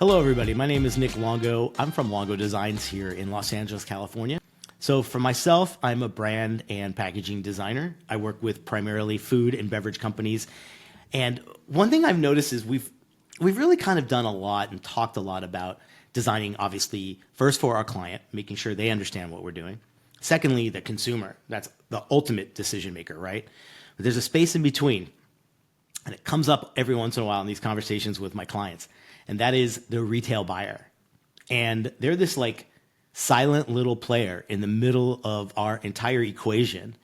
Hello, everybody. My name is Nick Longo. I'm from Longo Designs here in Los Angeles, California. So for myself, I'm a brand and packaging designer. I work with primarily food and beverage companies. And one thing I've noticed is we've really kind of done a lot and talked a lot about designing, obviously, first for our client, making sure they understand what we're doing. Secondly, the consumer. That's the ultimate decision maker, right? But there's a space in between. And it comes up every once in a while in these conversations with my clients. And that is the retail buyer. And they're this like silent little player in the middle of our entire equation.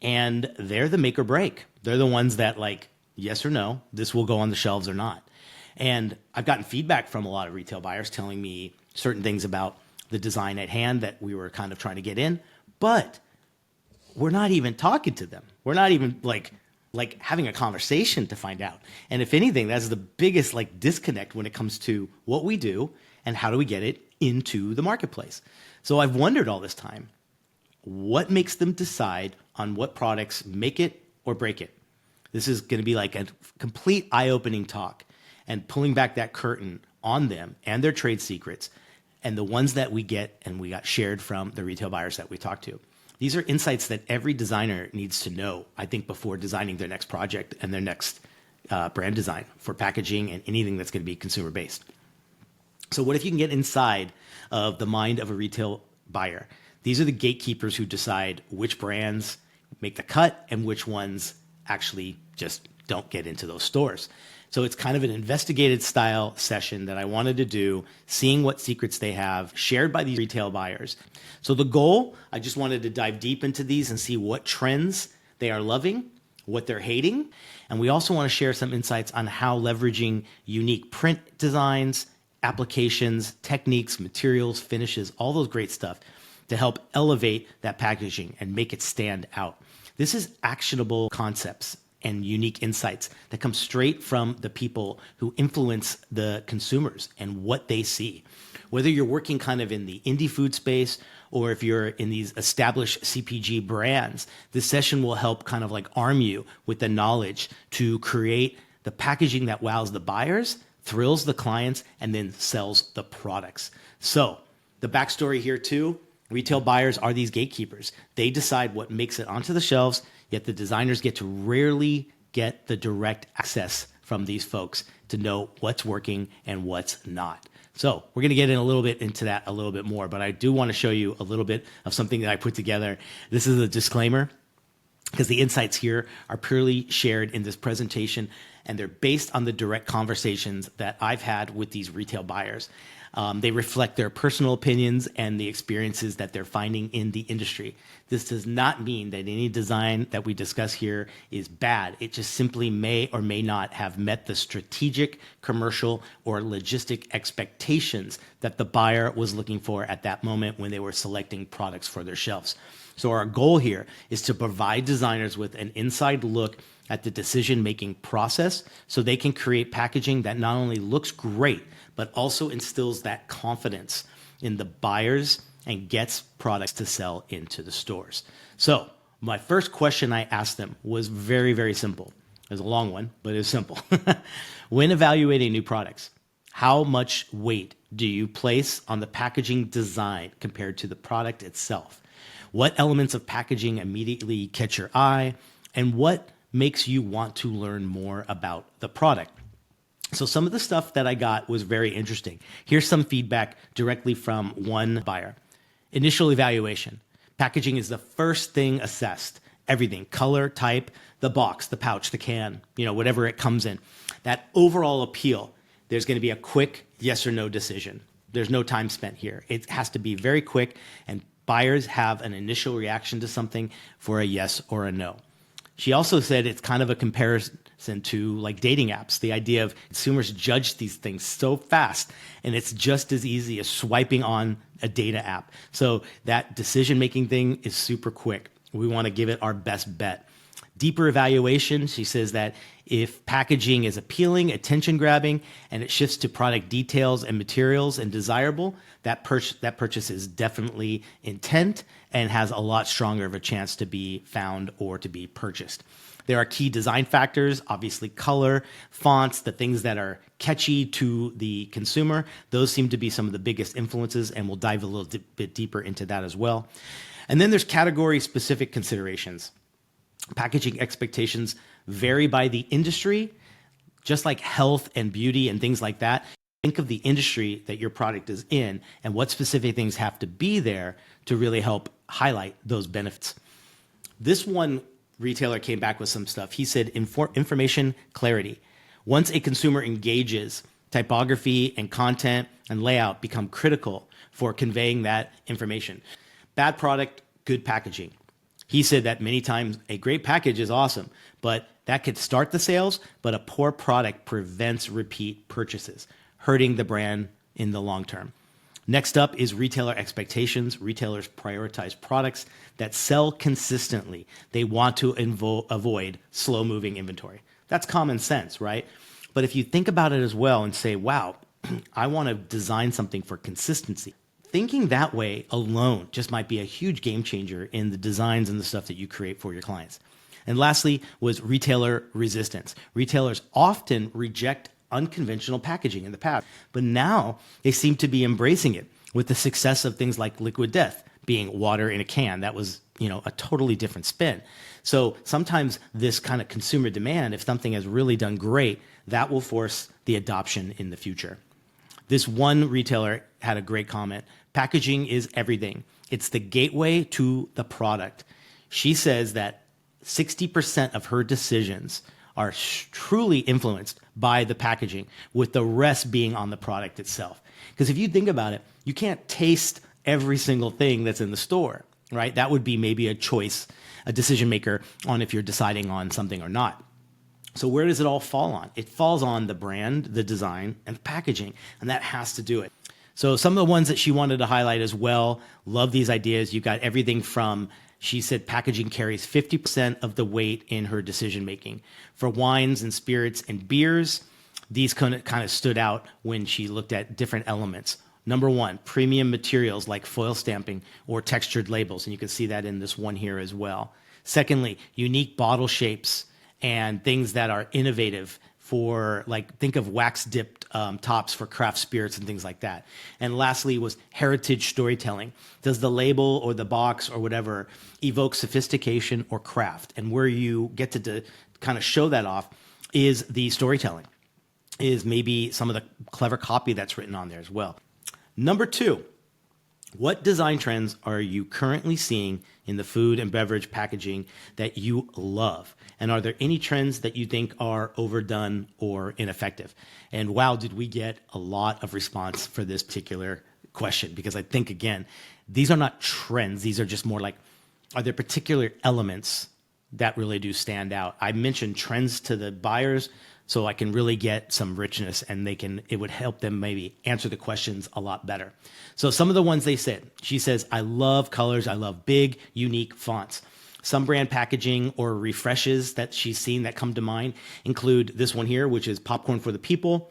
And they're the make or break. They're the ones that like, yes or no, this will go on the shelves or not. And I've gotten feedback from a lot of retail buyers telling me certain things about the design at hand that we were kind of trying to get in, but we're not even talking to them. We're not even like having a conversation to find out. And if anything, that's the biggest like disconnect when it comes to what we do and how do we get it into the marketplace. So I've wondered all this time, what makes them decide on what products make it or break it? This is going to be like a complete eye-opening talk and pulling back that curtain on them and their trade secrets and the ones that we get and we got shared from the retail buyers that we talked to. These are insights that every designer needs to know, I think, before designing their next project and their next brand design for packaging and anything that's going to be consumer-based. So what if you can get inside of the mind of a retail buyer? These are the gatekeepers who decide which brands make the cut and which ones actually just don't get into those stores. So it's kind of an investigative style session that I wanted to do, seeing what secrets they have shared by these retail buyers. So the goal, I just wanted to dive deep into these and see what trends they are loving, what they're hating. And we also want to share some insights on how leveraging unique print designs, applications, techniques, materials, finishes, all those great stuff to help elevate that packaging and make it stand out. This is actionable concepts and unique insights that come straight from the people who influence the consumers and what they see. Whether you're working kind of in the indie food space or if you're in these established CPG brands, this session will help kind of like arm you with the knowledge to create the packaging that wows the buyers, thrills the clients, and then sells the products. So the backstory here too, retail buyers are these gatekeepers. They decide what makes it onto the shelves, yet the designers get to rarely get the direct access from these folks to know what's working and what's not. So we're going to get in a little bit into that a little bit more, but I do want to show you a little bit of something that I put together. This is a disclaimer because the insights here are purely shared in this presentation and they're based on the direct conversations that I've had with these retail buyers. They reflect their personal opinions and the experiences that they're finding in the industry. This does not mean that any design that we discuss here is bad. It just simply may or may not have met the strategic, commercial, or logistic expectations that the buyer was looking for at that moment when they were selecting products for their shelves. So our goal here is to provide designers with an inside look at the decision-making process so they can create packaging that not only looks great, but also instills that confidence in the buyers and gets products to sell into the stores. So my first question I asked them was very, very simple. It was a long one, but it was simple. When evaluating new products, how much weight do you place on the packaging design compared to the product itself? What elements of packaging immediately catch your eye? And what makes you want to learn more about the product? So some of the stuff that I got was very interesting. Here's some feedback directly from one buyer. Initial evaluation. Packaging is the first thing assessed. Everything, color, type, the box, the pouch, the can, whatever it comes in. That overall appeal, there's going to be a quick yes or no decision. There's no time spent here. It has to be very quick, and buyers have an initial reaction to something for a yes or a no. She also said it's kind of a comparison to like dating apps, the idea of consumers judge these things so fast, and it's just as easy as swiping on a data app. So that decision-making thing is super quick. We want to give it our best bet. Deeper evaluation, she says that if packaging is appealing, attention grabbing, and it shifts to product details and materials and desirable, that purchase is definitely intent and has a lot stronger of a chance to be found or to be purchased. There are key design factors, obviously color, fonts, the things that are catchy to the consumer. Those seem to be some of the biggest influences, and we'll dive a little bit deeper into that as well. And then there's category specific considerations. Packaging expectations vary by the industry, just like health and beauty and things like that. Think of the industry that your product is in and what specific things have to be there to really help highlight those benefits. This one retailer came back with some stuff. He said information clarity. Once a consumer engages, typography and content and layout become critical for conveying that information. Bad product, good packaging. He said that many times a great package is awesome, but that could start the sales, but a poor product prevents repeat purchases, hurting the brand in the long term. Next up is retailer expectations. Retailers prioritize products that sell consistently. They want to avoid slow-moving inventory. That's common sense, right? But if you think about it as well and say, wow, I want to design something for consistency. Thinking that way alone just might be a huge game changer in the designs and the stuff that you create for your clients. And lastly was retailer resistance. Retailers often reject unconventional packaging in the past, but now they seem to be embracing it with the success of things like Liquid Death being water in a can. That was, a totally different spin. So sometimes this kind of consumer demand, if something has really done great, that will force the adoption in the future. This one retailer had a great comment. Packaging is everything. It's the gateway to the product. She says that 60% of her decisions are truly influenced by the packaging, with the rest being on the product itself. Because if you think about it, you can't taste every single thing that's in the store, right? That would be maybe a choice, a decision maker on if you're deciding on something or not. So where does it all fall on? It falls on the brand, the design, and the packaging, and that has to do it. So some of the ones that she wanted to highlight as well, love these ideas. You got everything from, she said packaging carries 50% of the weight in her decision making. For wines and spirits and beers, these kind of stood out when she looked at different elements. Number one, premium materials like foil stamping or textured labels, and you can see that in this one here as well. Secondly, unique bottle shapes and things that are innovative for, like, think of wax dipped tops for craft spirits and things like that. And lastly was heritage storytelling. Does the label or the box or whatever evoke sophistication or craft? And where you get to kind of show that off is the storytelling, is maybe some of the clever copy that's written on there as well. Number two, what design trends are you currently seeing in the food and beverage packaging that you love? And are there any trends that you think are overdone or ineffective? And wow, did we get a lot of response for this particular question? Because I think, again, these are not trends. These are just more like, are there particular elements that really do stand out? I mentioned trends to the buyers so I can really get some richness, and it would help them maybe answer the questions a lot better. So some of the ones they said, she says, I love colors. I love big, unique fonts. Some brand packaging or refreshes that she's seen that come to mind include this one here, which is Popcorn for the People.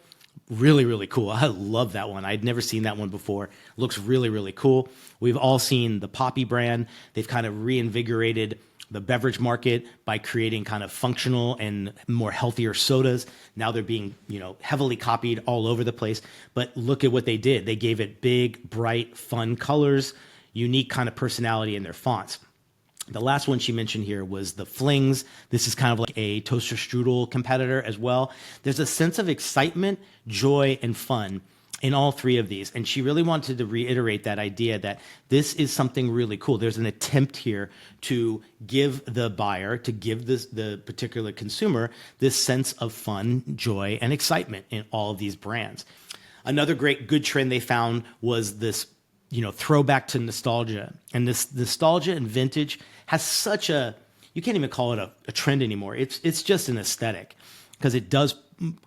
Really, really cool. I love that one. I'd never seen that one before. Looks really, really cool. We've all seen the Poppy brand. They've kind of reinvigorated the beverage market by creating kind of functional and more healthier sodas. Now they're being, heavily copied all over the place. But look at what they did. They gave it big, bright, fun colors, unique kind of personality in their fonts. The last one she mentioned here was the Flings. This is kind of like a toaster strudel competitor as well. There's a sense of excitement, joy, and fun in all three of these. And she really wanted to reiterate that idea that this is something really cool. There's an attempt here to give the buyer, to give the particular consumer this sense of fun, joy, and excitement in all of these brands. Another good trend they found was this, throwback to nostalgia. And this nostalgia and vintage has such you can't even call it a trend anymore. It's just an aesthetic, because it does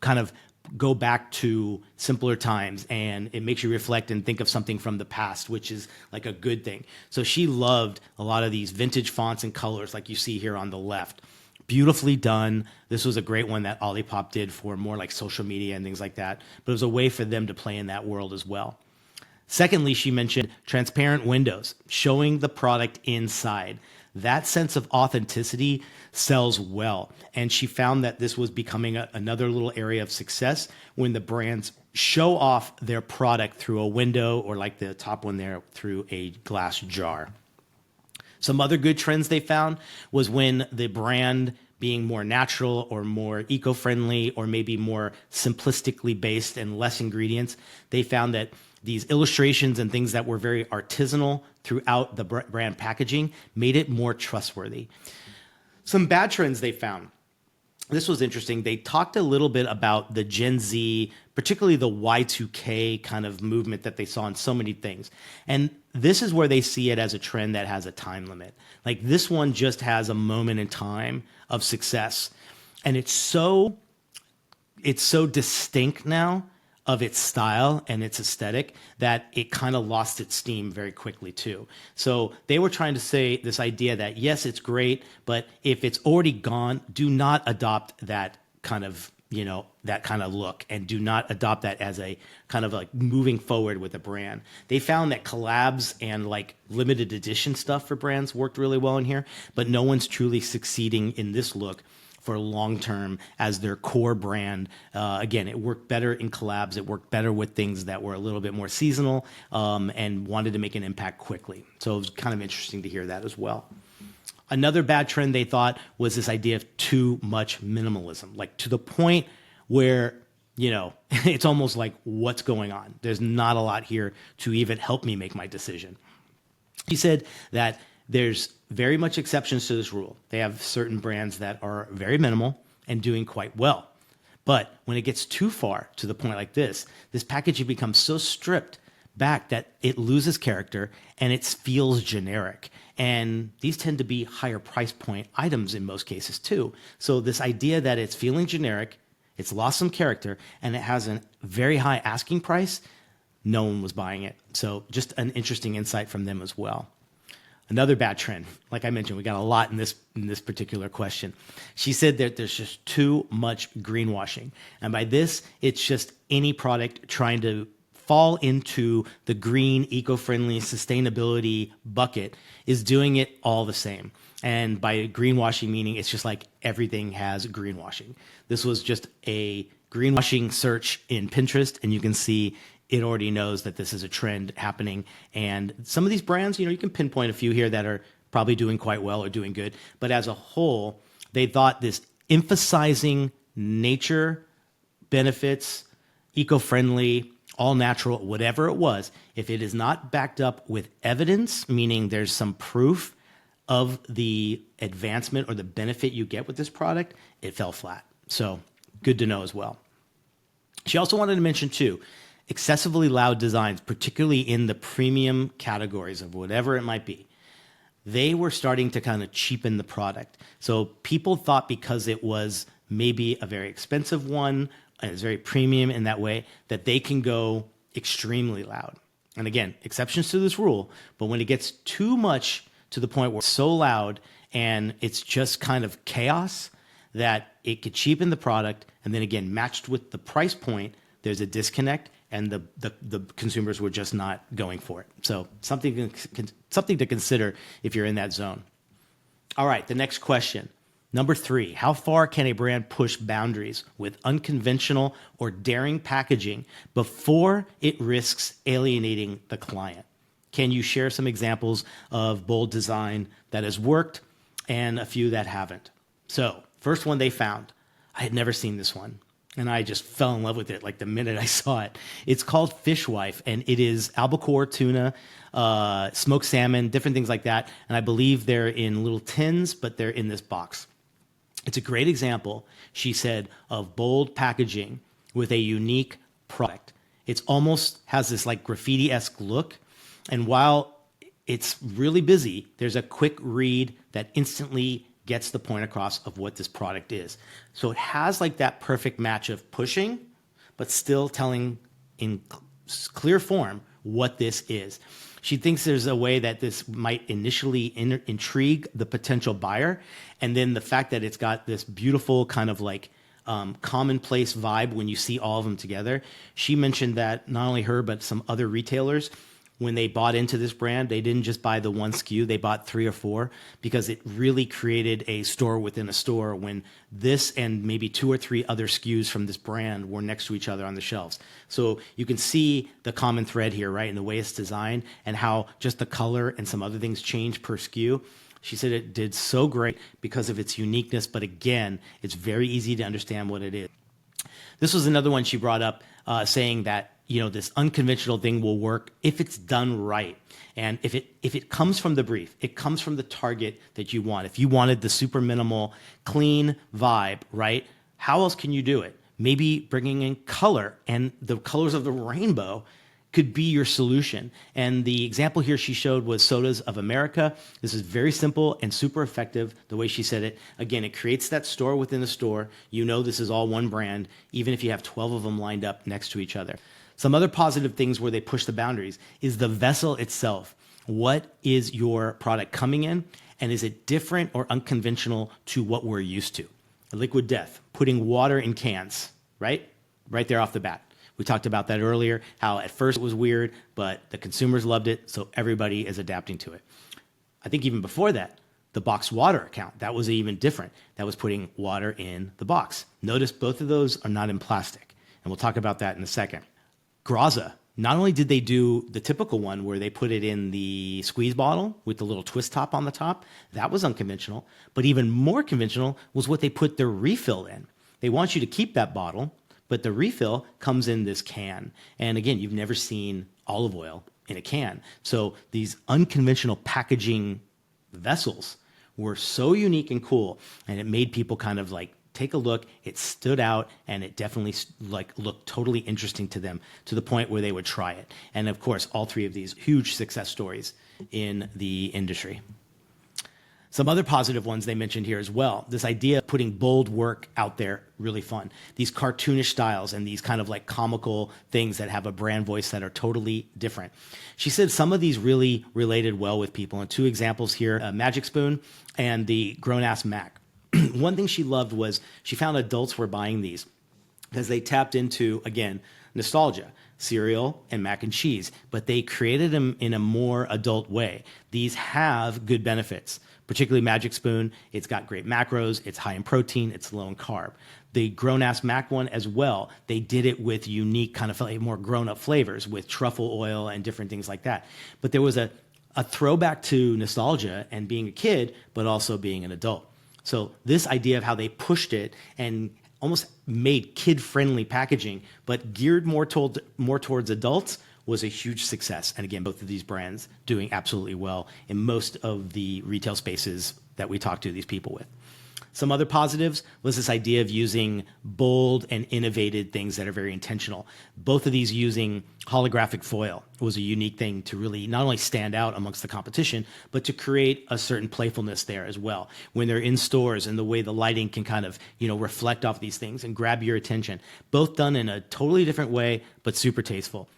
kind of go back to simpler times, and it makes you reflect and think of something from the past, which is like a good thing. So she loved a lot of these vintage fonts and colors like you see here on the left. beautifully done. This was a great one that Olipop did for more like social media and things like that. But it was a way for them to play in that world as well. Secondly, she mentioned transparent windows, showing the product inside. That sense of authenticity sells well. And she found that this was becoming another little area of success when the brands show off their product through a window, or like the top one there, through a glass jar. Some other good trends they found was when the brand being more natural or more eco-friendly or maybe more simplistically based and less ingredients, they found that these illustrations and things that were very artisanal throughout the brand packaging made it more trustworthy. Some bad trends they found. This was interesting. They talked a little bit about the Gen Z, particularly the Y2K kind of movement that they saw in so many things. And this is where they see it as a trend that has a time limit. Like this one just has a moment in time of success. And it's so distinct now of its style and its aesthetic that it kind of lost its steam very quickly too. So they were trying to say this idea that yes, it's great, but if it's already gone, do not adopt that kind of, that kind of look, and do not adopt that as a kind of like moving forward with a brand. They found that collabs and like limited edition stuff for brands worked really well in here, but no one's truly succeeding in this look for long term as their core brand. Again, it worked better in collabs. It worked better with things that were a little bit more seasonal and wanted to make an impact quickly. So it was kind of interesting to hear that as well. Another bad trend they thought was this idea of too much minimalism, like to the point where, it's almost like what's going on? There's not a lot here to even help me make my decision. He said that there's very much exceptions to this rule. They have certain brands that are very minimal and doing quite well. But when it gets too far to the point like this packaging becomes so stripped back that it loses character and it feels generic. And these tend to be higher price point items in most cases too. So this idea that it's feeling generic, it's lost some character, and it has a very high asking price, no one was buying it. So just an interesting insight from them as well. Another bad trend, like I mentioned, we got a lot in this particular question. She said that there's just too much greenwashing. And by this, it's just any product trying to fall into the green, eco-friendly, sustainability bucket is doing it all the same. And by greenwashing, meaning it's just like everything has greenwashing. This was just a greenwashing search in Pinterest, and you can see it already knows that this is a trend happening. And some of these brands, you can pinpoint a few here that are probably doing quite well or doing good. But as a whole, they thought this emphasizing nature benefits, eco-friendly, all natural, whatever it was, if it is not backed up with evidence, meaning there's some proof of the advancement or the benefit you get with this product, it fell flat. So good to know as well. She also wanted to mention too, excessively loud designs, particularly in the premium categories of whatever it might be. They were starting to kind of cheapen the product. So people thought because it was maybe a very expensive one, and it's very premium in that way, that they can go extremely loud. And again, exceptions to this rule, but when it gets too much to the point where it's so loud and it's just kind of chaos that it could cheapen the product, and then again, matched with the price point, there's a disconnect, and the consumers were just not going for it. So something to consider if you're in that zone. All right, the next question. Number 3, how far can a brand push boundaries with unconventional or daring packaging before it risks alienating the client? Can you share some examples of bold design that has worked and a few that haven't? So first one they found, I had never seen this one, and I just fell in love with it like the minute I saw it. It's called Fishwife, and it is albacore tuna, smoked salmon, different things like that. And I believe they're in little tins, but they're in this box. It's a great example, she said, of bold packaging with a unique product. It's almost has this like graffiti-esque look. And while it's really busy, there's a quick read that instantly gets the point across of what this product is. So it has like that perfect match of pushing, but still telling in clear form what this is. She thinks there's a way that this might initially intrigue the potential buyer. And then the fact that it's got this beautiful kind of like commonplace vibe when you see all of them together. She mentioned that not only her, but some other retailers, when they bought into this brand, they didn't just buy the one SKU, they bought 3 or 4 because it really created a store within a store when this and maybe 2 or 3 other SKUs from this brand were next to each other on the shelves. So you can see the common thread here, right? In the way it's designed and how just the color and some other things change per SKU. She said it did so great because of its uniqueness, but again, it's very easy to understand what it is. This was another one she brought up, saying that this unconventional thing will work if it's done right. And if it comes from the brief, it comes from the target that you want. If you wanted the super minimal, clean vibe, right? How else can you do it? Maybe bringing in color, and the colors of the rainbow could be your solution. And the example here she showed was Sodas of America. This is very simple and super effective the way she said it. Again, it creates that store within the store. This is all one brand, even if you have 12 of them lined up next to each other. Some other positive things where they push the boundaries is the vessel itself. What is your product coming in? And is it different or unconventional to what we're used to? Liquid Death, putting water in cans, right? Right there off the bat. We talked about that earlier, how at first it was weird, but the consumers loved it, so everybody is adapting to it. I think even before that, the boxed water account, that was even different. That was putting water in the box. Notice both of those are not in plastic, and we'll talk about that in a second. Graza, not only did they do the typical one where they put it in the squeeze bottle with the little twist top on the top, that was unconventional, but even more conventional was what they put their refill in. They want you to keep that bottle, but the refill comes in this can. And again, you've never seen olive oil in a can. So these unconventional packaging vessels were so unique and cool, and it made people kind of like take a look. It stood out, and it definitely looked totally interesting to them, to the point where they would try it. And of course, all 3 of these huge success stories in the industry. Some other positive ones they mentioned here as well. This idea of putting bold work out there, really fun. These cartoonish styles and these kind of like comical things that have a brand voice that are totally different. She said some of these really related well with people. And 2 examples here, Magic Spoon and the Grown Ass Mac. One thing she loved was she found adults were buying these because they tapped into, again, nostalgia, cereal and mac and cheese, but they created them in a more adult way. These have good benefits, particularly Magic Spoon. It's got great macros, it's high in protein, it's low in carb. The Grown Ass Mac one as well, they did it with unique kind of more grown-up flavors with truffle oil and different things like that. But there was a throwback to nostalgia and being a kid, but also being an adult. So this idea of how they pushed it and almost made kid-friendly packaging, but geared more towards adults, was a huge success. And again, both of these brands doing absolutely well in most of the retail spaces that we talk to these people with. Some other positives was this idea of using bold and innovative things that are very intentional. Both of these using holographic foil was a unique thing to really not only stand out amongst the competition, but to create a certain playfulness there as well. When they're in stores and the way the lighting can kind of, reflect off these things and grab your attention, both done in a totally different way, but super tasteful.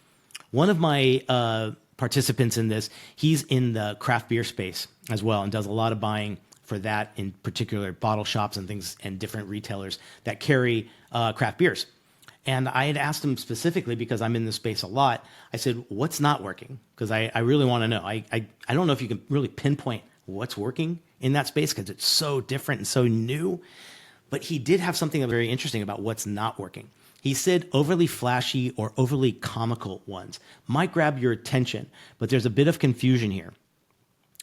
One of my participants in this, he's in the craft beer space as well and does a lot of buying for that, in particular bottle shops and things and different retailers that carry craft beers. And I had asked him specifically, because I'm in this space a lot, I said, what's not working? Because I really want to know. I don't know if you can really pinpoint what's working in that space because it's so different and so new. But he did have something very interesting about what's not working. He said overly flashy or overly comical ones might grab your attention, but there's a bit of confusion here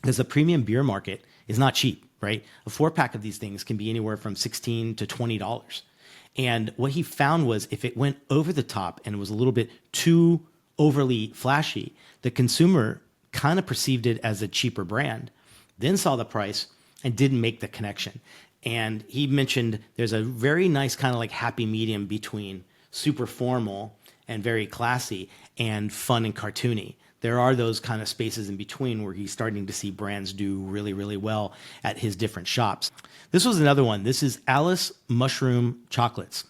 because the premium beer market is not cheap, right? A 4-pack of these things can be anywhere from $16 to $20. And what he found was if it went over the top and was a little bit too overly flashy, the consumer kind of perceived it as a cheaper brand, then saw the price and didn't make the connection. And he mentioned there's a very nice kind of like happy medium between super formal and very classy and fun and cartoony. There are those kind of spaces in between where he's starting to see brands do really, really well at his different shops. This was another one. This is Alice Mushroom Chocolates.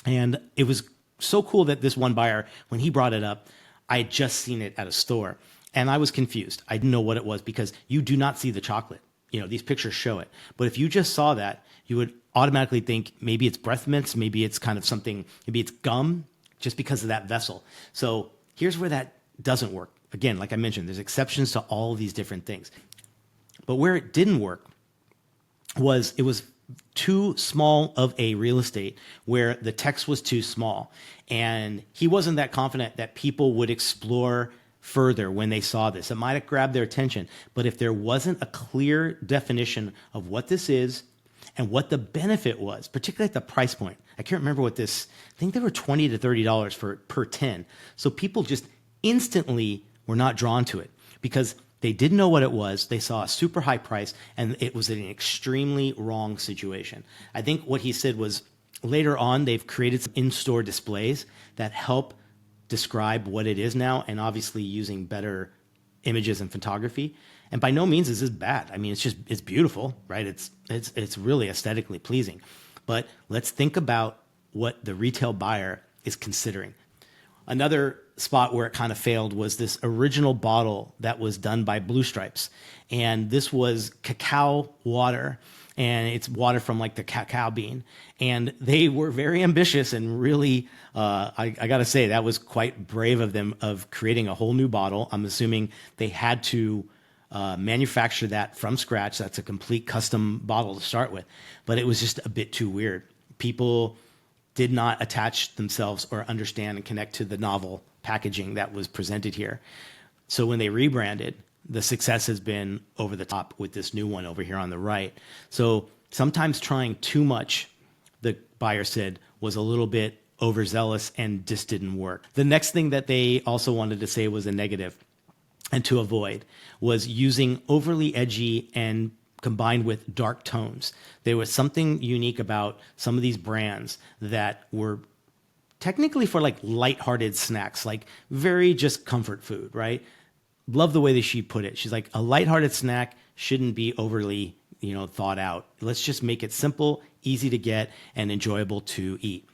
And it was so cool that this one buyer, when he brought it up, I had just seen it at a store. And I was confused. I didn't know what it was because you do not see the chocolate. These pictures show it. But if you just saw that, you would automatically think maybe it's breath mints, maybe it's kind of something, maybe it's gum, just because of that vessel. So here's where that doesn't work. Again, like I mentioned, there's exceptions to all of these different things. But where it didn't work was it was too small of a real estate where the text was too small. And he wasn't that confident that people would explore further when they saw this. It might have grabbed their attention, but if there wasn't a clear definition of what this is and what the benefit was, particularly at the price point. I can't remember what this, I think they were $20 to $30 per 10. So people just instantly were not drawn to it because they didn't know what it was. They saw a super high price and it was an extremely wrong situation. I think what he said was later on, they've created some in-store displays that help describe what it is now, and obviously using better images and photography. And by no means is this bad. I mean, it's beautiful, right? It's really aesthetically pleasing. But let's think about what the retail buyer is considering. Another spot where it kind of failed was this original bottle that was done by Blue Stripes. And this was cacao water, and it's water from like the cacao bean. And they were very ambitious and really, I got to say, that was quite brave of them of creating a whole new bottle. I'm assuming they had to manufacture that from scratch. That's a complete custom bottle to start with. But it was just a bit too weird. People did not attach themselves or understand and connect to the novel packaging that was presented here. So when they rebranded, the success has been over the top with this new one over here on the right. So sometimes trying too much, the buyer said, was a little bit overzealous and just didn't work. The next thing that they also wanted to say was a negative and to avoid was using overly edgy and combined with dark tones. There was something unique about some of these brands that were technically for like lighthearted snacks, like very just comfort food, right? Love the way that she put it. She's like, a lighthearted snack shouldn't be overly, thought out. Let's just make it simple, easy to get, and enjoyable to eat.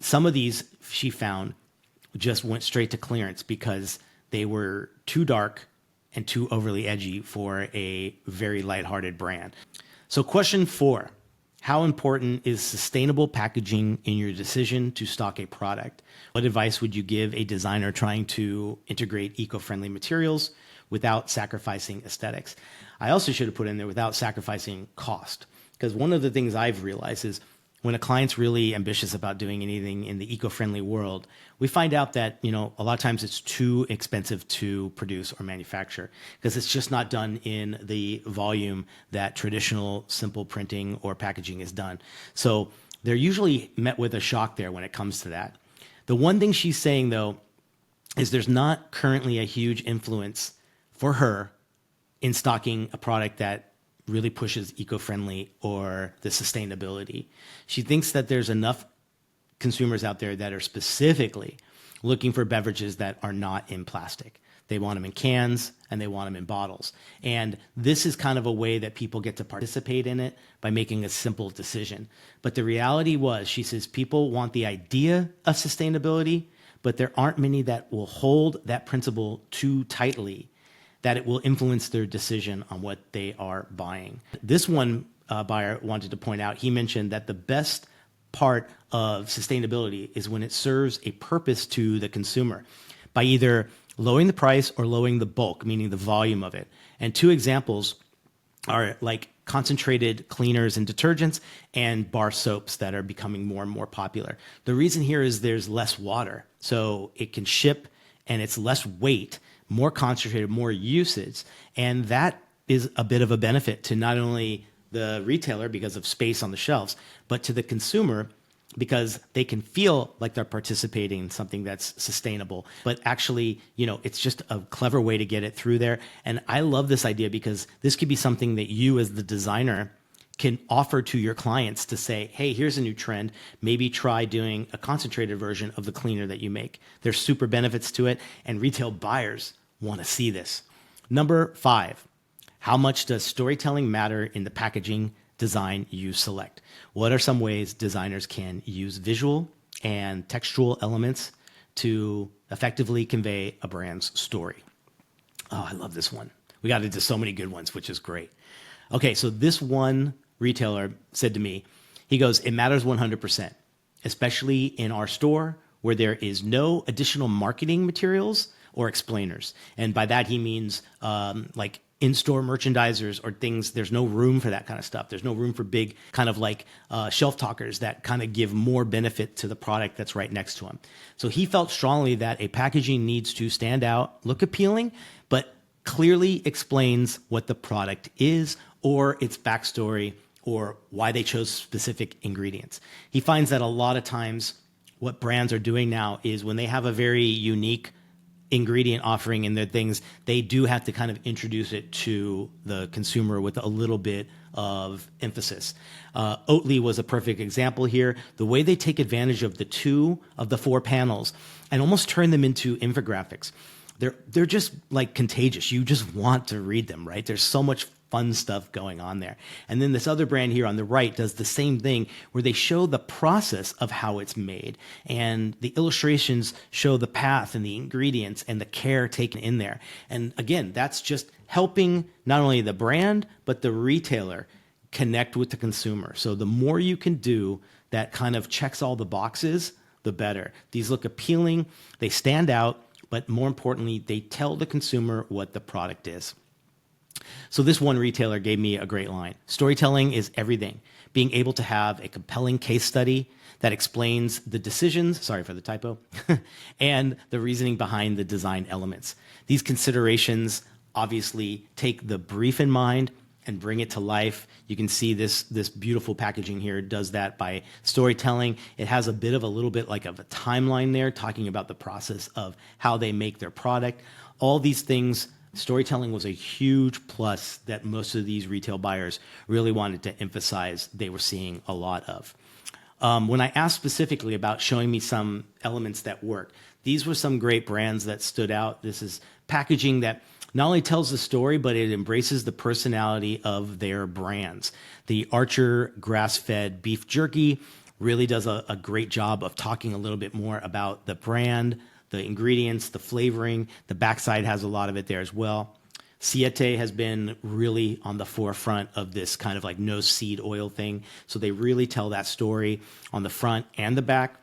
Some of these she found just went straight to clearance because they were too dark and too overly edgy for a very lighthearted brand. So question 4, how important is sustainable packaging in your decision to stock a product? What advice would you give a designer trying to integrate eco-friendly materials without sacrificing aesthetics? I also should have put in there without sacrificing cost, because one of the things I've realized is when a client's really ambitious about doing anything in the eco-friendly world, we find out that, a lot of times it's too expensive to produce or manufacture because it's just not done in the volume that traditional simple printing or packaging is done. So they're usually met with a shock there when it comes to that. The one thing she's saying, though, is there's not currently a huge influence for her in stocking a product that really pushes eco-friendly or the sustainability. She thinks that there's enough consumers out there that are specifically looking for beverages that are not in plastic. They want them in cans and they want them in bottles. And this is kind of a way that people get to participate in it by making a simple decision. But the reality was, she says, people want the idea of sustainability, but there aren't many that will hold that principle too tightly that it will influence their decision on what they are buying. This one buyer wanted to point out, he mentioned that the best part of sustainability is when it serves a purpose to the consumer by either lowering the price or lowering the bulk, meaning the volume of it. And 2 examples are like concentrated cleaners and detergents and bar soaps that are becoming more and more popular. The reason here is there's less water, so it can ship and it's less weight, more concentrated, more usage. And that is a bit of a benefit to not only the retailer because of space on the shelves, but to the consumer because they can feel like they're participating in something that's sustainable. But actually, it's just a clever way to get it through there. And I love this idea because this could be something that you as the designer can offer to your clients to say, hey, here's a new trend. Maybe try doing a concentrated version of the cleaner that you make. There's super benefits to it, and retail buyers want to see this. Number 5, how much does storytelling matter in the packaging design you select? What are some ways designers can use visual and textual elements to effectively convey a brand's story? Oh, I love this one. We got into so many good ones, which is great. Okay, so this one retailer said to me, he goes, it matters 100%, especially in our store where there is no additional marketing materials or explainers. And by that, he means like in-store merchandisers or things. There's no room for that kind of stuff. There's no room for big kind of like shelf talkers that kind of give more benefit to the product that's right next to him. So he felt strongly that a packaging needs to stand out, look appealing, but clearly explains what the product is or its backstory or why they chose specific ingredients. He finds that a lot of times what brands are doing now is when they have a very unique ingredient offering in their things, they do have to kind of introduce it to the consumer with a little bit of emphasis. Oatly was a perfect example here. The way they take advantage of the 2 of the 4 panels and almost turn them into infographics. They're just like contagious. You just want to read them, right? There's so much fun stuff going on there. And then this other brand here on the right does the same thing where they show the process of how it's made. And the illustrations show the path and the ingredients and the care taken in there. And again, that's just helping not only the brand, but the retailer connect with the consumer. So the more you can do that kind of checks all the boxes, the better. These look appealing, they stand out, but more importantly, they tell the consumer what the product is. So this one retailer gave me a great line. Storytelling is everything. Being able to have a compelling case study that explains the decisions, sorry for the typo, and the reasoning behind the design elements. These considerations obviously take the brief in mind and bring it to life. You can see this beautiful packaging here does that by storytelling. It has a little bit like of a timeline there, talking about the process of how they make their product. All these things, storytelling was a huge plus that most of these retail buyers really wanted to emphasize they were seeing a lot of. When I asked specifically about showing me some elements that work, these were some great brands that stood out. This is packaging that not only tells the story, but it embraces the personality of their brands. The Archer grass-fed beef jerky really does a great job of talking a little bit more about the brand, the ingredients, the flavoring. The backside has a lot of it there as well. Siete has been really on the forefront of this kind of like no seed oil thing. So they really tell that story on the front and the back.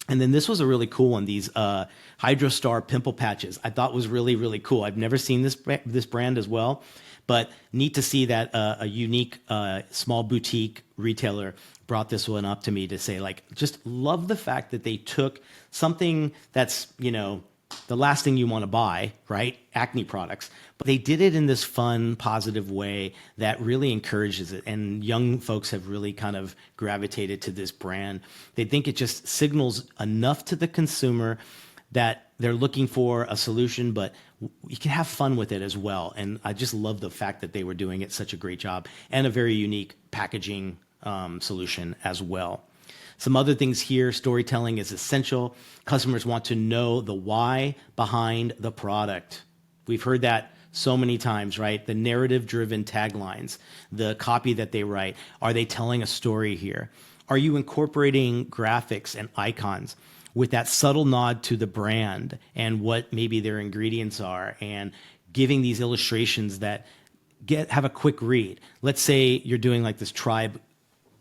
And then this was a really cool one, these Hydrostar pimple patches. I thought was really, really cool. I've never seen this brand as well, but neat to see that a unique small boutique retailer brought this one up to me to say, like, just love the fact that they took something that's, the last thing you want to buy, right? Acne products. But they did it in this fun, positive way that really encourages it. And young folks have really kind of gravitated to this brand. They think it just signals enough to the consumer that they're looking for a solution, but you can have fun with it as well. And I just love the fact that they were doing it such a great job and a very unique packaging solution as well. Some other things here, storytelling is essential. Customers want to know the why behind the product. We've heard that so many times, right? The narrative-driven taglines, the copy that they write. Are they telling a story here? Are you incorporating graphics and icons with that subtle nod to the brand and what maybe their ingredients are, and giving these illustrations that have a quick read? Let's say you're doing like this Tribe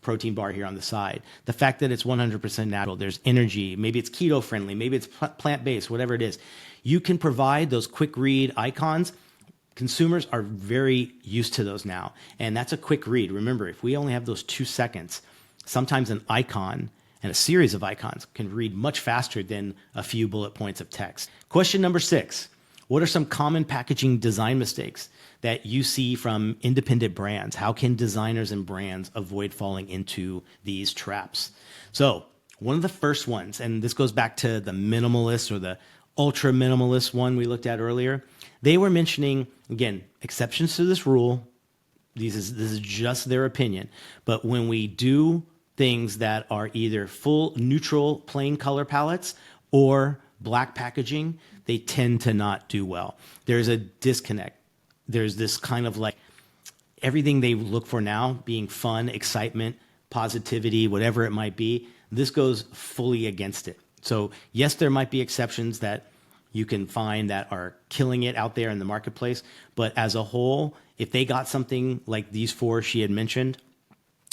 protein bar here on the side. The fact that it's 100% natural, there's energy, maybe it's keto friendly, maybe it's plant-based, whatever it is. You can provide those quick read icons. Consumers are very used to those now. And that's a quick read. Remember, if we only have those 2 seconds, sometimes an icon and a series of icons can read much faster than a few bullet points of text. Question number 6. What are some common packaging design mistakes that you see from independent brands? How can designers and brands avoid falling into these traps? So one of the first ones, and this goes back to the minimalist or the ultra minimalist one we looked at earlier, they were mentioning, again, exceptions to this rule. This is just their opinion. But when we do things that are either full neutral plain color palettes or black packaging, they tend to not do well. There's a disconnect. There's this kind of like everything they look for now being fun, excitement, positivity, whatever it might be. This goes fully against it. So yes, there might be exceptions that you can find that are killing it out there in the marketplace. But as a whole, if they got something like these four she had mentioned,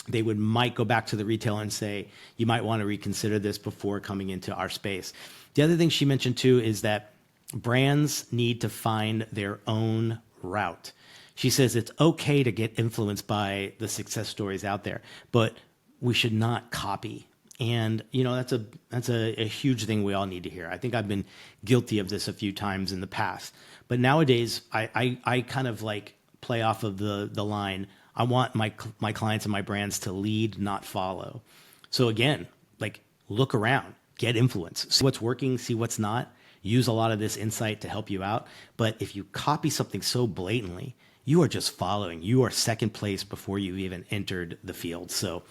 they might go back to the retailer and say, you might want to reconsider this before coming into our space. The other thing she mentioned too is that brands need to find their own route. She says it's okay to get influenced by the success stories out there, but we should not copy. And that's a huge thing we all need to hear. I think I've been guilty of this a few times in the past, but nowadays I kind of like play off of the line. I want my clients and my brands to lead, not follow. So again, like look around, get influence, see what's working, see what's not. Use a lot of this insight to help you out. But if you copy something so blatantly, you are just following. You are second place before you even entered the field. So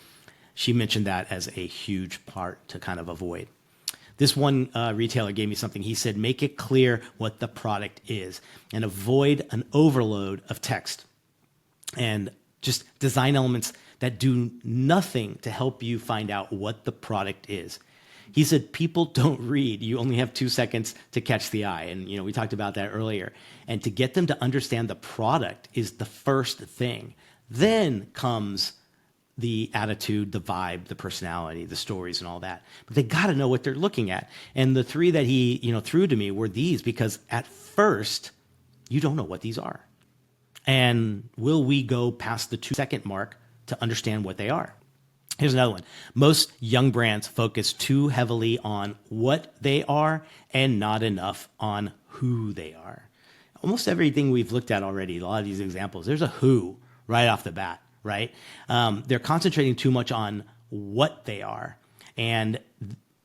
she mentioned that as a huge part to kind of avoid. This one retailer gave me something. He said, make it clear what the product is and avoid an overload of text and just design elements that do nothing to help you find out what the product is. He said, people don't read. You only have 2 seconds to catch the eye. And, we talked about that earlier. And to get them to understand the product is the first thing. Then comes the attitude, the vibe, the personality, the stories, and all that. But they got to know what they're looking at. And the three that he, threw to me were these, because at first, you don't know what these are. And will we go past the 2-second mark to understand what they are? Here's another one. Most young brands focus too heavily on what they are and not enough on who they are. Almost everything we've looked at already, a lot of these examples, there's a who right off the bat, right? They're concentrating too much on what they are. And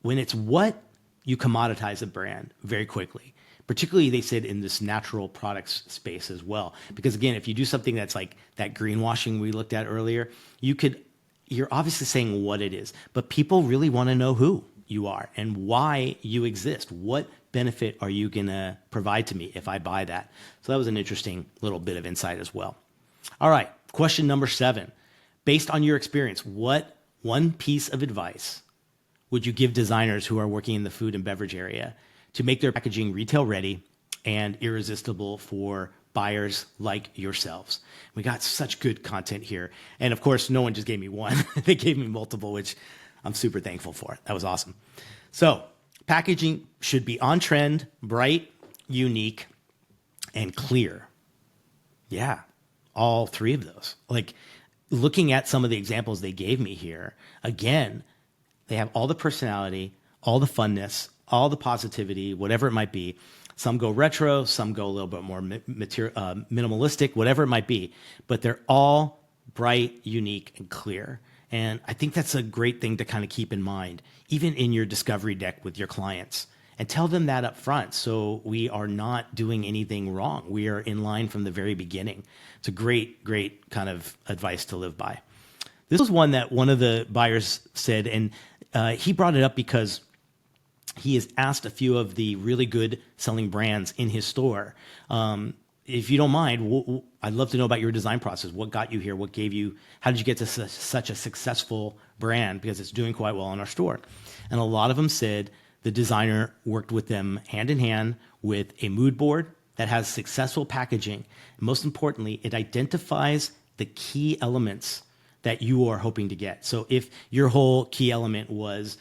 when it's what, you commoditize a brand very quickly. Particularly, they said in this natural products space as well. Because again, if you do something that's like that greenwashing we looked at earlier, you're obviously saying what it is, but people really want to know who you are and why you exist. What benefit are you going to provide to me if I buy that? So that was an interesting little bit of insight as well. All right, question number 7. Based on your experience, what one piece of advice would you give designers who are working in the food and beverage area to make their packaging retail ready and irresistible for buyers like yourselves? We got such good content here. And of course, no one just gave me one. They gave me multiple, which I'm super thankful for. That was awesome. So packaging should be on trend, bright, unique, and clear. Yeah, all three of those. Like looking at some of the examples they gave me here, again, they have all the personality, all the funness, all the positivity, whatever it might be. Some go retro, some go a little bit more minimalistic, whatever it might be. But they're all bright, unique, and clear. And I think that's a great thing to kind of keep in mind, even in your discovery deck with your clients. And tell them that up front so we are not doing anything wrong. We are in line from the very beginning. It's a great, great kind of advice to live by. This was one that one of the buyers said, and he brought it up because he has asked a few of the really good selling brands in his store. If you don't mind, I'd love to know about your design process. What got you here? What gave you, how did you get to such a successful brand? Because it's doing quite well in our store. And a lot of them said the designer worked with them hand in hand with a mood board that has successful packaging. And most importantly, it identifies the key elements that you are hoping to get. So if your whole key element was,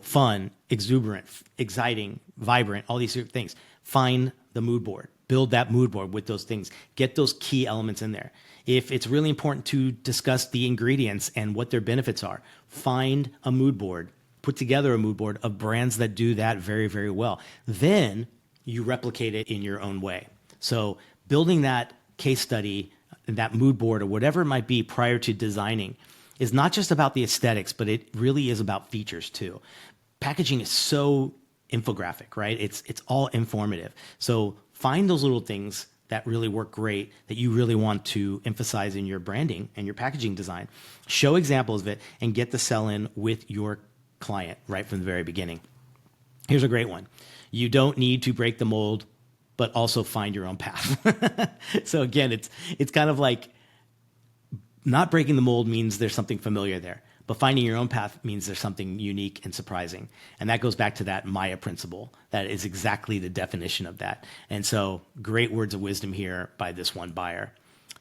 fun, exuberant, exciting, vibrant, all these things, find the mood board, build that mood board with those things, get those key elements in there. If it's really important to discuss the ingredients and what their benefits are, find a mood board, put together a mood board of brands that do that very, very well. Then you replicate it in your own way. So building that case study, that mood board or whatever it might be prior to designing is not just about the aesthetics, but it really is about features too. Packaging is so infographic, right? It's all informative. So find those little things that really work great, that you really want to emphasize in your branding and your packaging design. Show examples of it and get the sell-in with your client right from the very beginning. Here's a great one. You don't need to break the mold, but also find your own path. So again, it's kind of like, not breaking the mold means there's something familiar there, But finding your own path means there's something unique and surprising. And that goes back to that Maya principle. That is exactly the definition of that. And so great words of wisdom here by this one buyer.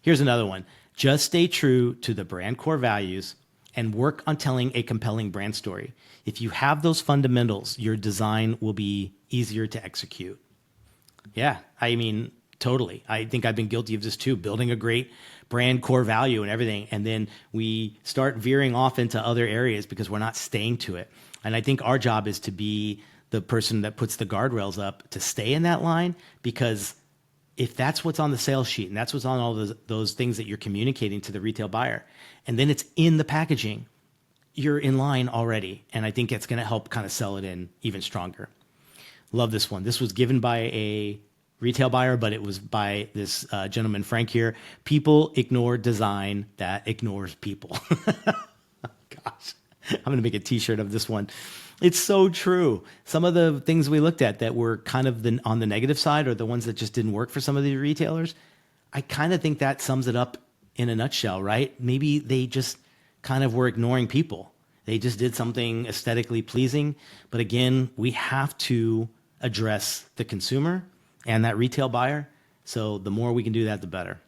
Here's another one. Just stay true to the brand core values and work on telling a compelling brand story. If you have those fundamentals, your design will be easier to execute. Yeah, I mean, totally. I think I've been guilty of this too, building a great brand core value and everything. And then we start veering off into other areas because we're not staying to it. And I think our job is to be the person that puts the guardrails up to stay in that line, because if that's what's on the sales sheet and that's what's on all those things that you're communicating to the retail buyer, and then it's in the packaging, you're in line already. And I think it's going to help kind of sell it in even stronger. Love this one. This was given by a retail buyer, but it was by this gentleman, Frank here. People ignore design that ignores people. Gosh, I'm going to make a t-shirt of this one. It's so true. Some of the things we looked at that were kind of on the negative side, or the ones that just didn't work for some of the retailers, I kind of think that sums it up in a nutshell, right? Maybe they just kind of were ignoring people. They just did something aesthetically pleasing. But again, we have to address the consumer and that retail buyer. So the more we can do that, the better.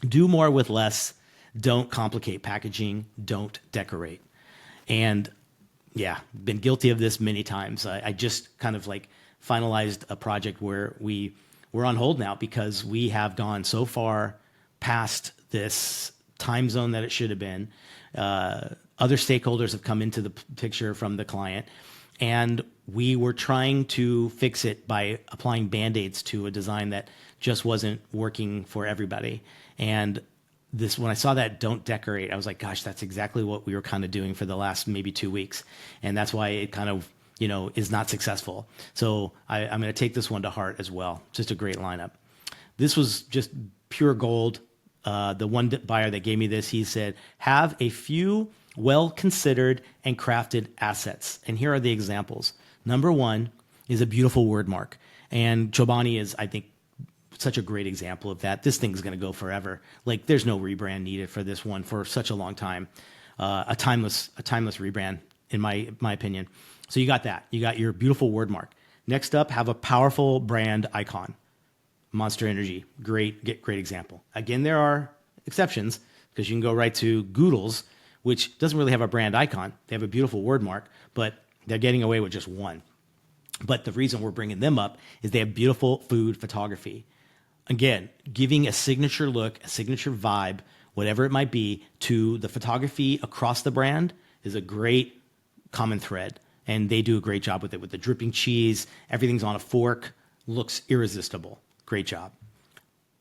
Do more with less. Don't complicate packaging. Don't decorate. And yeah, been guilty of this many times. I just kind of like finalized a project where we're on hold now because we have gone so far past this time zone that it should have been. Other stakeholders have come into the picture from the client, and we were trying to fix it by applying Band-Aids to a design that just wasn't working for everybody. And this, when I saw that don't decorate, I was like, gosh, that's exactly what we were kind of doing for the last maybe 2 weeks. And that's why it kind of, is not successful. So I'm going to take this one to heart as well. Just a great lineup. This was just pure gold. The one buyer that gave me this, he said, have a few well-considered and crafted assets. And here are the examples. Number one is a beautiful word mark. And Chobani is, I think, such a great example of that. This thing's going to go forever. Like, there's no rebrand needed for this one for such a long time. A timeless rebrand, in my opinion. So you got that. You got your beautiful word mark. Next up, have a powerful brand icon. Monster Energy, great example. Again, there are exceptions because you can go right to Goodles, which doesn't really have a brand icon. They have a beautiful word mark, but they're getting away with just one. But the reason we're bringing them up is they have beautiful food photography. Again, giving a signature look, a signature vibe, whatever it might be, to the photography across the brand is a great common thread. And they do a great job with it. With the dripping cheese, everything's on a fork, looks irresistible. Great job.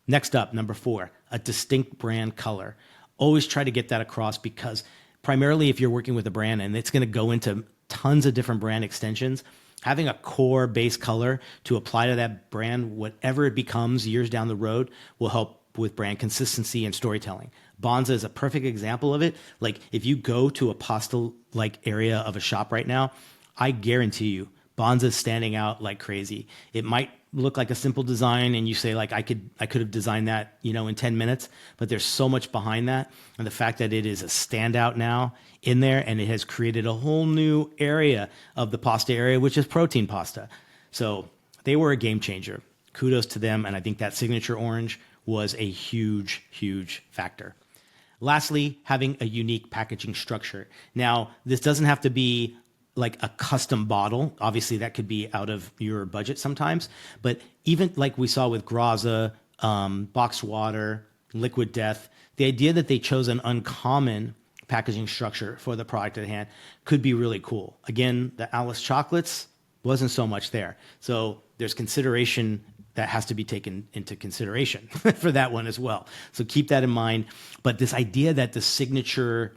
Next up, number 4, a distinct brand color. Always try to get that across, because primarily if you're working with a brand and it's going to go into tons of different brand extensions, having a core base color to apply to that brand, whatever it becomes years down the road, will help with brand consistency and storytelling. Bonza is a perfect example of it. Like, if you go to a pasta-like area of a shop right now, I guarantee you, Bonza is standing out like crazy. It might look like a simple design and you say, like, I could have designed that, in 10 minutes, but there's so much behind that. And the fact that it is a standout now in there, and it has created a whole new area of the pasta area, which is protein pasta. So they were a game changer. Kudos to them. And I think that signature orange was a huge, huge factor. Lastly, having a unique packaging structure. Now, this doesn't have to be like a custom bottle. Obviously, that could be out of your budget sometimes. But even like we saw with Graza, boxed water, Liquid Death, the idea that they chose an uncommon packaging structure for the product at hand could be really cool. Again, the Alice chocolates wasn't so much there. So there's consideration that has to be taken into consideration for that one as well. So keep that in mind. But this idea that the signature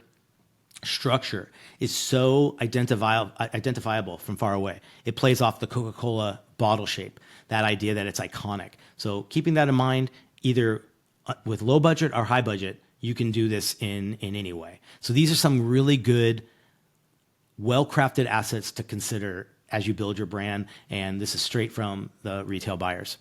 structure is so identifiable from far away. It plays off the Coca-Cola bottle shape, that idea that it's iconic. So keeping that in mind, either with low budget or high budget, you can do this in any way. So these are some really good, well-crafted assets to consider as you build your brand, and this is straight from the retail buyers.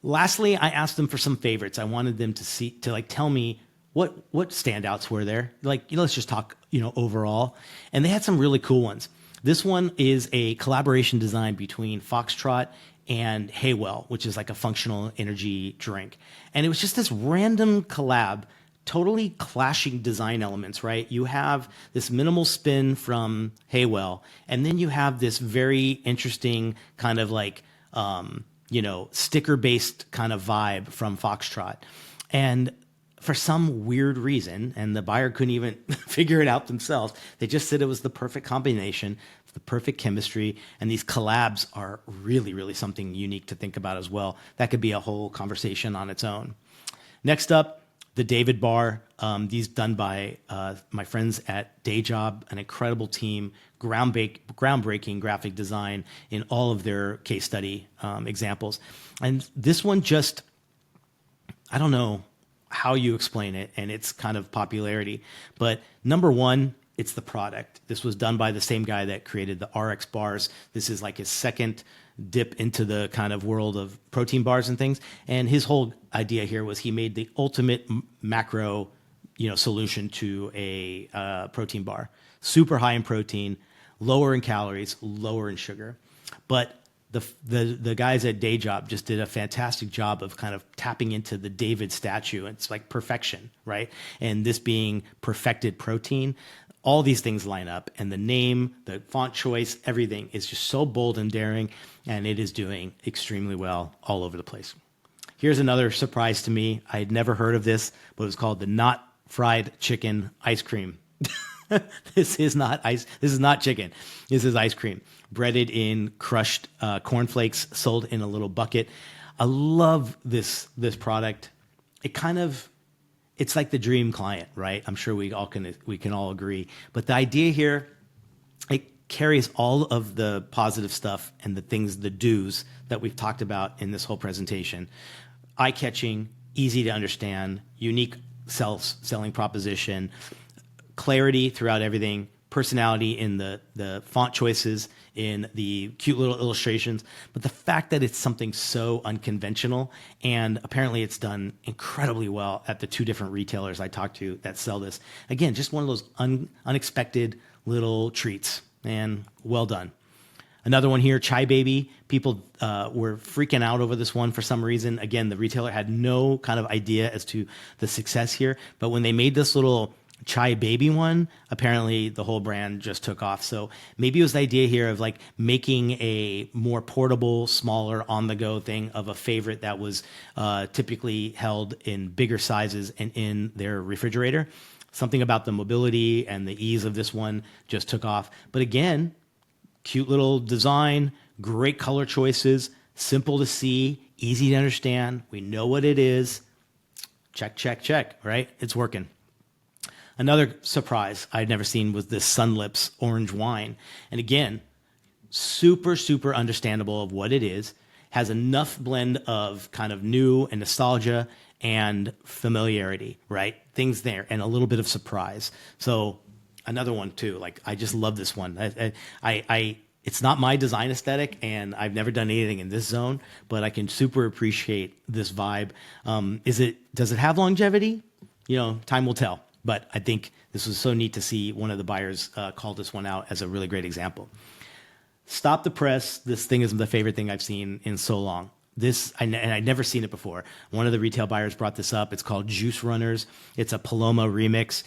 Lastly, I asked them for some favorites. I wanted them to tell me what standouts were there? Like, let's just talk, overall. And they had some really cool ones. This one is a collaboration design between Foxtrot and Haywell, which is like a functional energy drink. And it was just this random collab, totally clashing design elements, right? You have this minimal spin from Haywell, and then you have this very interesting kind of like, sticker-based kind of vibe from Foxtrot. And for some weird reason, and the buyer couldn't even figure it out themselves, they just said it was the perfect combination, the perfect chemistry, and these collabs are really, really something unique to think about as well. That could be a whole conversation on its own. Next up, the David bar. These done by my friends at Day Job, an incredible team, groundbreaking graphic design in all of their case study examples. And this one just, I don't know how you explain it and its kind of popularity, but number one, it's the product. This was done by the same guy that created the RX bars. This is like his second dip into the kind of world of protein bars and things. And his whole idea here was he made the ultimate macro, solution to a protein bar. Super high in protein, lower in calories, lower in sugar. But the guys at Day Job just did a fantastic job of kind of tapping into the David statue. It's like perfection, right? And this being perfected protein, all these things line up, and the name, the font choice, everything is just so bold and daring, and it is doing extremely well all over the place. Here's another surprise to me. I had never heard of this, but it was called the Not Fried Chicken Ice Cream. This is not chicken. This is ice cream, breaded in crushed cornflakes, sold in a little bucket. I love this product. It's like the dream client, right? I'm sure we can all agree. But the idea here, it carries all of the positive stuff and the do's that we've talked about in this whole presentation. Eye-catching, easy to understand, unique selling proposition, clarity throughout everything, personality in the font choices, in the cute little illustrations, but the fact that it's something so unconventional, and apparently it's done incredibly well at the two different retailers I talked to that sell this. Again, just one of those unexpected little treats, and well done. Another one here, Chai Baby. People were freaking out over this one for some reason. Again, the retailer had no kind of idea as to the success here, but when they made this little Chai Baby one, apparently the whole brand just took off. So maybe it was the idea here of like making a more portable, smaller, on-the-go thing of a favorite that was typically held in bigger sizes and in their refrigerator. Something about the mobility and the ease of this one just took off. But again, cute little design, great color choices, simple to see, easy to understand. We know what it is. Check, check, check, right? It's working. Another surprise I'd never seen was this Sunlips orange wine. And again, super, super understandable of what it is. Has enough blend of kind of new and nostalgia and familiarity, right? Things there, and a little bit of surprise. So another one too, like I just love this one. It's not my design aesthetic, and I've never done anything in this zone, but I can super appreciate this vibe. Does it have longevity? Time will tell. But I think this was so neat to see one of the buyers call this one out as a really great example. Stop the press. This thing is the favorite thing I've seen in so long. And I'd never seen it before. One of the retail buyers brought this up. It's called Juice Runners. It's a Paloma remix.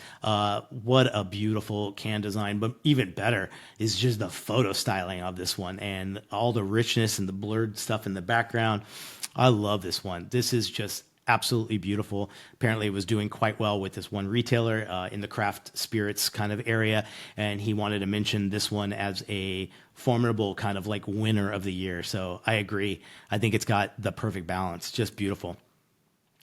What a beautiful can design. But even better is just the photo styling of this one and all the richness and the blurred stuff in the background. I love this one. This is just absolutely beautiful. Apparently it was doing quite well with this one retailer in the craft spirits kind of area, and he wanted to mention this one as a formidable kind of like winner of the year. So I agree. I think it's got the perfect balance. Just beautiful.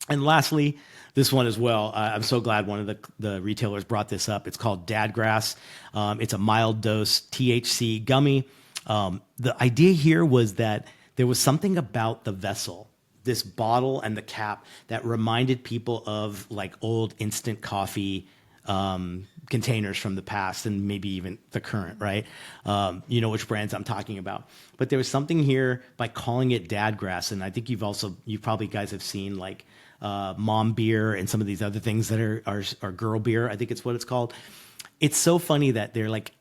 And lastly, this one as well. I'm so glad one of the retailers brought this up. It's called Dadgrass. It's a mild dose THC gummy. The idea here was that there was something about the vessel, this bottle and the cap, that reminded people of like old instant coffee containers from the past and maybe even the current, right? You know which brands I'm talking about. But there was something here by calling it Dadgrass, and I think you probably guys have seen like mom beer and some of these other things that are girl beer. I think it's what it's called. It's so funny that they're like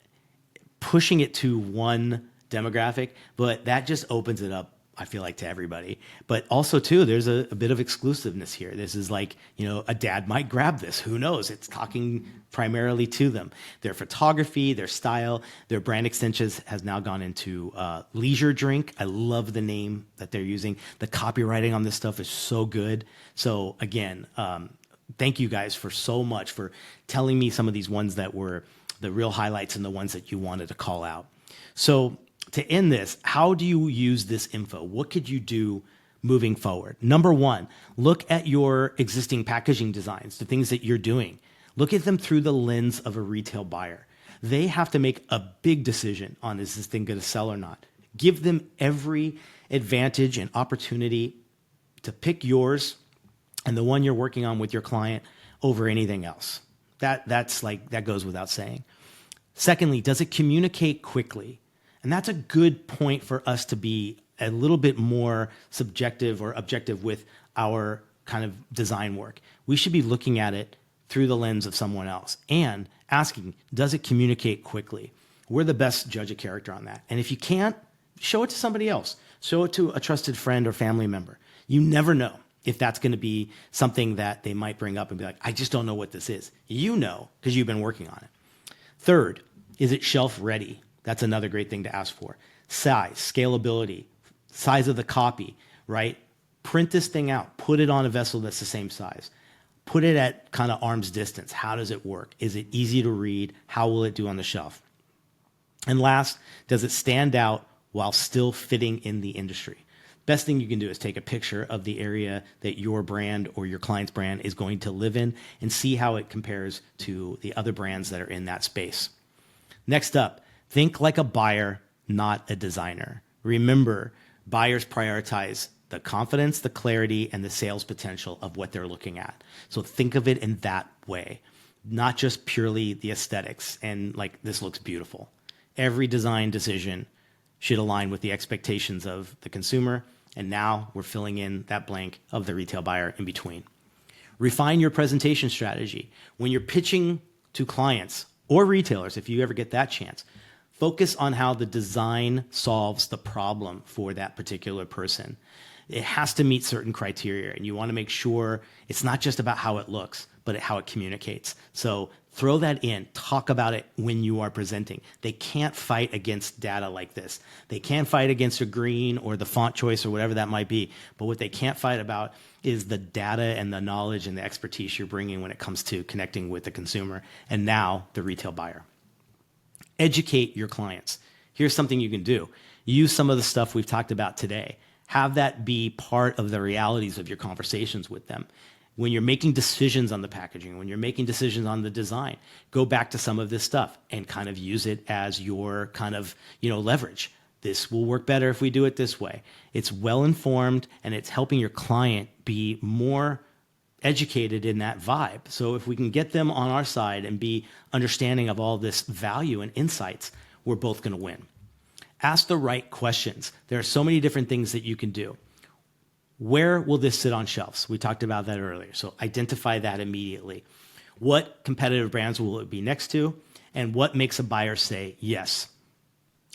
pushing it to one demographic, but that just opens it up, I feel like, to everybody. But also too, there's a bit of exclusiveness here. This is like, a dad might grab this. Who knows? It's talking primarily to them. Their photography, their style, their brand extensions has now gone into leisure drink. I love the name that they're using. The copywriting on this stuff is so good. So again, thank you guys for so much for telling me some of these ones that were the real highlights and the ones that you wanted to call out. So to end this, how do you use this info? What could you do moving forward? Number one, look at your existing packaging designs, the things that you're doing. Look at them through the lens of a retail buyer. They have to make a big decision on, is this thing going to sell or not? Give them every advantage and opportunity to pick yours and the one you're working on with your client over anything else. That goes without saying. Secondly, does it communicate quickly? And that's a good point for us to be a little bit more subjective or objective with our kind of design work. We should be looking at it through the lens of someone else and asking, does it communicate quickly? We're the best judge of character on that. And if you can't, show it to somebody else. Show it to a trusted friend or family member. You never know if that's going to be something that they might bring up and be like, I just don't know what this is. You know, because you've been working on it. Third, is it shelf ready? That's another great thing to ask for. Size, scalability, size of the copy, right? Print this thing out, put it on a vessel that's the same size. Put it at kind of arm's distance. How does it work? Is it easy to read? How will it do on the shelf? And last, does it stand out while still fitting in the industry? Best thing you can do is take a picture of the area that your brand or your client's brand is going to live in and see how it compares to the other brands that are in that space. Next up, think like a buyer, not a designer. Remember, buyers prioritize the confidence, the clarity, and the sales potential of what they're looking at. So think of it in that way, not just purely the aesthetics and like, this looks beautiful. Every design decision should align with the expectations of the consumer. And now we're filling in that blank of the retail buyer in between. Refine your presentation strategy. When you're pitching to clients or retailers, if you ever get that chance, focus on how the design solves the problem for that particular person. It has to meet certain criteria, and you want to make sure it's not just about how it looks, but how it communicates. So throw that in, talk about it when you are presenting. They can't fight against data like this. They can't fight against a green or the font choice or whatever that might be. But what they can't fight about is the data and the knowledge and the expertise you're bringing when it comes to connecting with the consumer and now the retail buyer. Educate your clients. Here's something you can do. Use some of the stuff we've talked about today. Have that be part of the realities of your conversations with them. When you're making decisions on the packaging, when you're making decisions on the design, go back to some of this stuff and kind of use it as your kind of, leverage. This will work better if we do it this way. It's well-informed and it's helping your client be more educated in that vibe. So if we can get them on our side and be understanding of all this value and insights, we're both going to win. Ask the right questions. There are so many different things that you can do. Where will this sit on shelves? We talked about that earlier. So identify that immediately. What competitive brands will it be next to? And what makes a buyer say yes?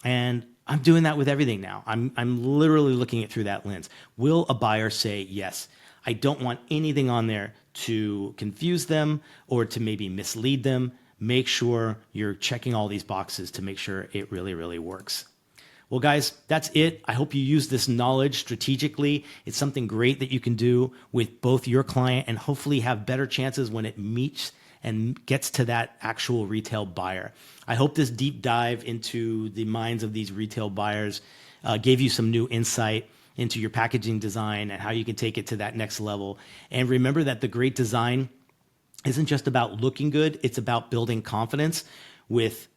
And I'm doing that with everything now. I'm literally looking at through that lens. Will a buyer say yes? I don't want anything on there to confuse them or to maybe mislead them. Make sure you're checking all these boxes to make sure it really, really works. Well, guys, that's it. I hope you use this knowledge strategically. It's something great that you can do with both your client and hopefully have better chances when it meets and gets to that actual retail buyer. I hope this deep dive into the minds of these retail buyers gave you some new insight into your packaging design and how you can take it to that next level. And remember that the great design isn't just about looking good. It's about building confidence with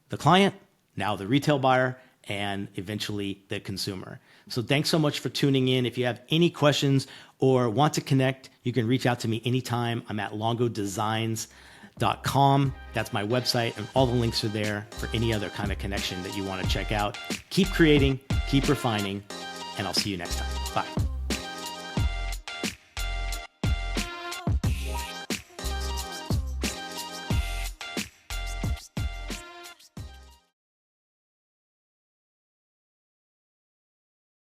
the client, now the retail buyer, and eventually the consumer. So thanks so much for tuning in. If you have any questions or want to connect, you can reach out to me anytime. I'm at longodesigns.com. That's my website, and all the links are there for any other kind of connection that you want to check out. Keep creating, keep refining, and I'll see you next time. Bye.